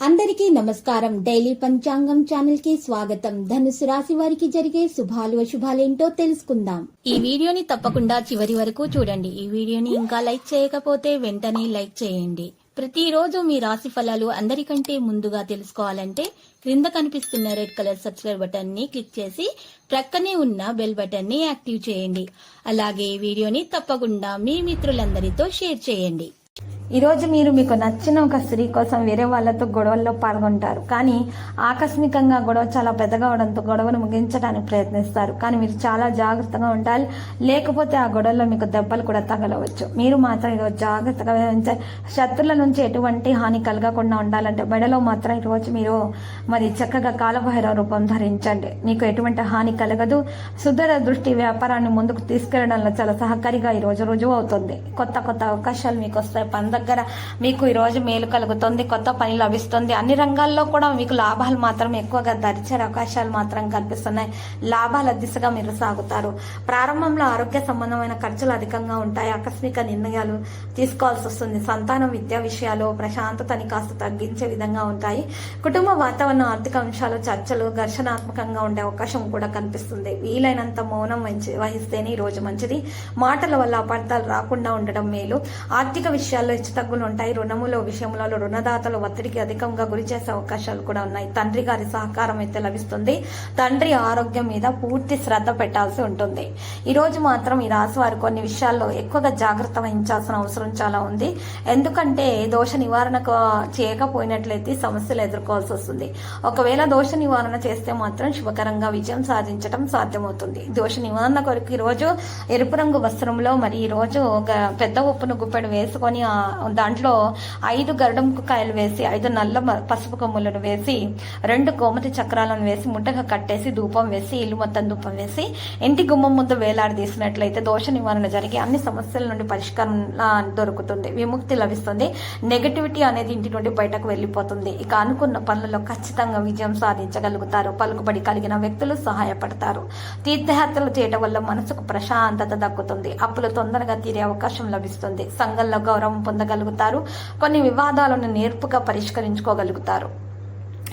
అందరికీ నమస్కారం. డైలీ పంచాంగం ఛానల్ కి స్వాగతం. ధనుసు రాశి వారికి జరిగే శుభాలు అశుభాలేంటో తెలుసుకుందాం. ఈ వీడియోని తప్పకుండా చివరి వరకు చూడండి. ఈ వీడియోని ఇంకా లైక్ చేయకపోతే వెంటనే లైక్ చేయండి. ప్రతిరోజు మీ రాశి ఫలాలు అందరికంటే ముందుగా తెలుసుకోవాలంటే క్రింద కనిపిస్తున్న రెడ్ కలర్ సబ్స్క్రైబ్ బటన్ ని క్లిక్ చేసి ప్రక్కనే ఉన్న బెల్ బటన్ ని యాక్టివ్ చేయండి. అలాగే ఈ వీడియోని తప్పకుండా మీ మిత్రులందరితో షేర్ చేయండి. ఈరోజు మీరు మీకు నచ్చిన ఒక స్త్రీ కోసం వేరే వాళ్ళతో గొడవల్లో పాల్గొంటారు. కానీ ఆకస్మికంగా గొడవ చాలా పెద్దగా అవడంతో గొడవను ముగించడానికి ప్రయత్నిస్తారు. కానీ మీరు చాలా జాగ్రత్తగా ఉండాలి, లేకపోతే ఆ గొడవల్లో మీకు దెబ్బలు కూడా తగలవచ్చు. మీరు మాత్రం ఈరోజు జాగ్రత్తగా వ్యవహరించాలి. శత్రుల నుంచి ఎటువంటి హాని కలగకుండా ఉండాలంటే మెడలో మాత్రం ఈరోజు మీరు మరి చక్కగా కాలభైరవ రూపం ధరించండి. మీకు ఎటువంటి హాని కలగదు. సుదూర దృష్టి వ్యాపారాన్ని ముందుకు తీసుకెళ్లడంలో చాలా సహకారిగా ఈరోజు రుజువు అవుతుంది. కొత్త కొత్త అవకాశాలు మీకు వస్తాయి. పని దగ్గర మీకు ఈ రోజు మేలు కలుగుతుంది. కొత్త పని లభిస్తుంది. అన్ని రంగాల్లో కూడా మీకు లాభాలు మాత్రం ఎక్కువగా దరిచే అవకాశాలు మాత్రం కనిపిస్తున్నాయి. లాభాల దిశగా మీరు సాగుతారు. ప్రారంభంలో ఆరోగ్య సంబంధమైన ఖర్చులు అధికంగా ఉంటాయి. ఆకస్మిక నిర్ణయాలు తీసుకోవాల్సి వస్తుంది. సంతానం విద్యా విషయాలు ప్రశాంతతని కాస్త తగ్గించే విధంగా ఉంటాయి. కుటుంబ వాతావరణం ఆర్థిక అంశాలు చర్చలు ఘర్షణాత్మకంగా ఉండే అవకాశం కూడా కనిపిస్తుంది. వీలైనంత మౌనం వహిస్తేనే ఈ రోజు మంచిది. మాటల వల్ల అపార్థాలు రాకుండా ఉండడం మేలు. ఆర్థిక విషయాల్లో తగ్గులు ఉంటాయి. రుణముల విషయంలో రుణదాతలు ఒత్తిడికి అధికంగా గురి చేసే అవకాశాలు కూడా ఉన్నాయి. తండ్రి గారి సహకారం అయితే లభిస్తుంది. తండ్రి ఆరోగ్యం మీద పూర్తి శ్రద్ధ పెట్టాల్సి ఉంటుంది. ఈ రోజు మాత్రం ఈ రాశి వారు కొన్ని విషయాల్లో ఎక్కువగా జాగ్రత్త వహించాల్సిన అవసరం చాలా ఉంది. ఎందుకంటే దోష నివారణ చేయకపోయినట్లయితే సమస్యలు ఎదుర్కోవాల్సి వస్తుంది. ఒకవేళ దోష నివారణ చేస్తే మాత్రం శుభకరంగా విజయం సాధించడం సాధ్యమవుతుంది. దోష నివారణ కొరకు ఈ రోజు ఎరుపు రంగు వస్త్రంలో మరి ఈ రోజు ఒక పెద్ద ఉప్పును గుప్పెడు వేసుకొని దాంట్లో 5 గరుడంకు కాయలు వేసి 5 నల్ల పసుపు కొమ్ములను వేసి 2 గోమతి చక్రాలను వేసి ముట్టగా కట్టేసి ధూపం వేసి ఇల్లు మొత్తం ధూపం వేసి ఇంటి గుమ్మం ముందు వేలాడదీసినట్లయితే దోష నివారణ జరిగి అన్ని సమస్యల నుండి పరిష్కారం దొరుకుతుంది. విముక్తి లభిస్తుంది. నెగటివిటీ అనేది ఇంటి నుండి బయటకు వెళ్లిపోతుంది. ఇక అనుకున్న పనులలో ఖచ్చితంగా విజయం సాధించగలుగుతారు. పలుకుబడి కలిగిన వ్యక్తులు సహాయపడతారు. తీర్థయాత్రలు చేయడం వల్ల మనసుకు ప్రశాంతత దక్కుతుంది. అప్పులు తొందరగా తీరే అవకాశం లభిస్తుంది. సంఘంలో గౌరవం పొందగలుగుతారు. కొన్ని వివాదాలను నేర్పుగా పరిష్కరించుకోగలుగుతారు.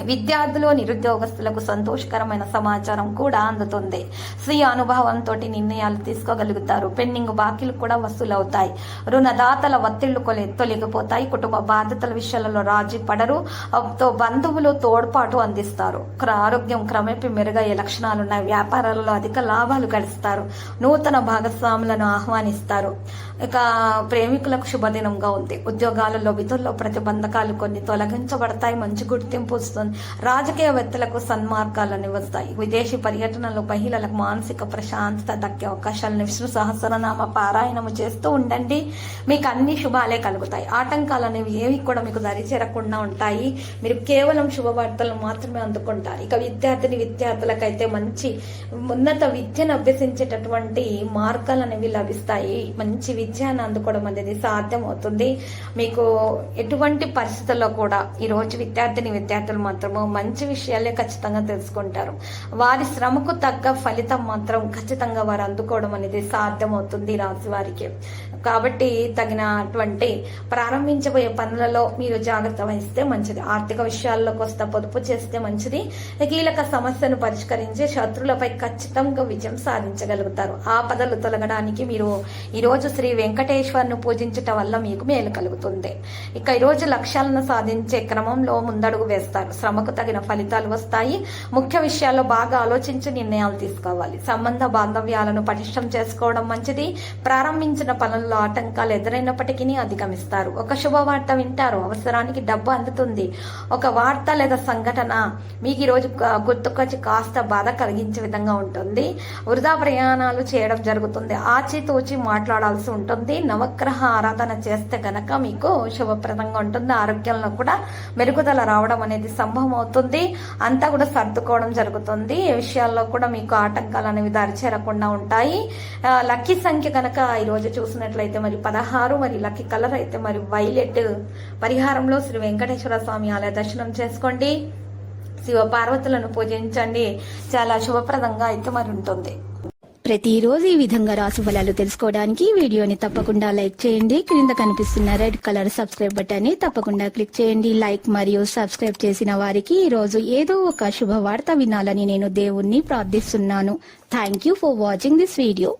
విద్యార్థులు నిరుద్యోగస్తులకు సంతోషకరమైన సమాచారం కూడా అందుతుంది. స్వీయ అనుభవంతో నిర్ణయాలు తీసుకోగలుగుతారు. పెండింగ్ బాకీలు కూడా వసూలవుతాయి. రుణదాతల ఒత్తిళ్లు తొలగిపోతాయి. కుటుంబ బాధ్యతల విషయాలలో రాజీ పడరు. బంధువులు తోడ్పాటు అందిస్తారు. ఆరోగ్యం క్రమేపీ మెరుగయ్యే లక్షణాలున్నాయి. వ్యాపారాలలో అధిక లాభాలు గడిస్తారు. నూతన భాగస్వాములను ఆహ్వానిస్తారు. ఇక ప్రేమికులకు శుభదినంగా ఉంది. ఉద్యోగాలలో విధుల్లో ప్రతిబంధకాలు కొన్ని తొలగించబడతాయి. మంచి గుర్తింపు వస్తుంది. రాజకీయవేత్తలకు సన్మార్గాలను వస్తాయి. విదేశీ పర్యటనలో మహిళలకు మానసిక ప్రశాంతత దక్కే అవకాశాలను విష్ణు సహస్రనామ పారాయణము చేస్తూ ఉండండి. మీకు అన్ని శుభాలే కలుగుతాయి. ఆటంకాలు అనేవి ఏవి కూడా మీకు దరిచేరకుండా ఉంటాయి. మీరు కేవలం శుభవార్తలు మాత్రమే అందుకుంటారు. ఇక విద్యార్థులకైతే మంచి ఉన్నత విద్యను అభ్యసించేటటువంటి మార్గాలు అనేవి లభిస్తాయి. మంచి విద్యను అందుకోవడం అనేది సాధ్యం అవుతుంది. మీకు ఎటువంటి పరిస్థితుల్లో కూడా ఈ రోజు విద్యార్థులు మాత్రము మంచి విషయాలే ఖచ్చితంగా తెలుసుకుంటారు. వారి శ్రమకు తగ్గ ఫలితం మాత్రం ఖచ్చితంగా వారు అందుకోవడం అనేది సాధ్యమవుతుంది రాశి వారికి. కాబట్టి తగినటువంటి ప్రారంభించబోయే పనులలో మీరు జాగ్రత్త వహిస్తే మంచిది. ఆర్థిక విషయాల్లో కొంత పొదుపు చేస్తే మంచిది. కీలక సమస్యను పరిష్కరించి శత్రులపై ఖచ్చితంగా విజయం సాధించగలుగుతారు. ఆపదలు తొలగడానికి మీరు ఈరోజు శ్రీ వెంకటేశ్వరును పూజించటం వల్ల మీకు మేలు కలుగుతుంది. ఇక ఈరోజు లక్ష్యాలను సాధించే క్రమంలో ముందడుగు వేస్తారు. శ్రమకు తగిన ఫలితాలు వస్తాయి. ముఖ్య విషయాల్లో బాగా ఆలోచించి నిర్ణయాలు తీసుకోవాలి. సంబంధ బాంధవ్యాలను పటిష్టం చేసుకోవడం మంచిది. ప్రారంభించిన పనుల్లో ఆటంకాలు ఎదురైనప్పటికీ అధిగమిస్తారు. ఒక శుభవార్త వింటారు. అవసరానికి డబ్బు అందుతుంది. ఒక వార్త లేదా సంఘటన మీకు ఈరోజు గుర్తుకొచ్చి కాస్త బాధ కలిగించే విధంగా ఉంటుంది. వృధా ప్రయాణాలు చేయడం జరుగుతుంది. ఆచితూచి మాట్లాడాల్సి ఉంటుంది. నవగ్రహ ఆరాధన చేస్తే గనక మీకు శుభప్రదంగా ఉంటుంది. ఆరోగ్యంలో కూడా మెరుగుదల రావడం అనేది సంభవం అవుతుంది. అంతా కూడా సర్దుకోవడం జరుగుతుంది. ఏ విషయాల్లో కూడా మీకు ఆటంకాలు అనేవి దరిచేరకుండా ఉంటాయి. లక్కీ సంఖ్య కనుక ఈరోజు చూసినట్లయితే మరి 16, మరి లక్కీ కలర్ అయితే మరి వైలెట్. పరిహారంలో శ్రీ వెంకటేశ్వర స్వామి ఆలయ దర్శనం చేసుకోండి. శివ పార్వతులను పూజించండి. చాలా శుభప్రదంగా అయితే మరి ఉంటుంది. ప్రతిరోజు ఈ విధంగా రాశి ఫలాలు తెలుసుకోవడానికి వీడియోని తప్పకుండా లైక్ చేయండి. క్రింద కనిపిస్తున్న రెడ్ కలర్ సబ్స్క్రైబ్ బటన్ ని తప్పకుండా క్లిక్ చేయండి. లైక్ మరియు సబ్స్క్రైబ్ చేసిన వారికి ఈ రోజు ఏదో ఒక శుభవార్త వినాలని నేను దేవుణ్ణి ప్రార్థిస్తున్నాను. Thank you for watching this video.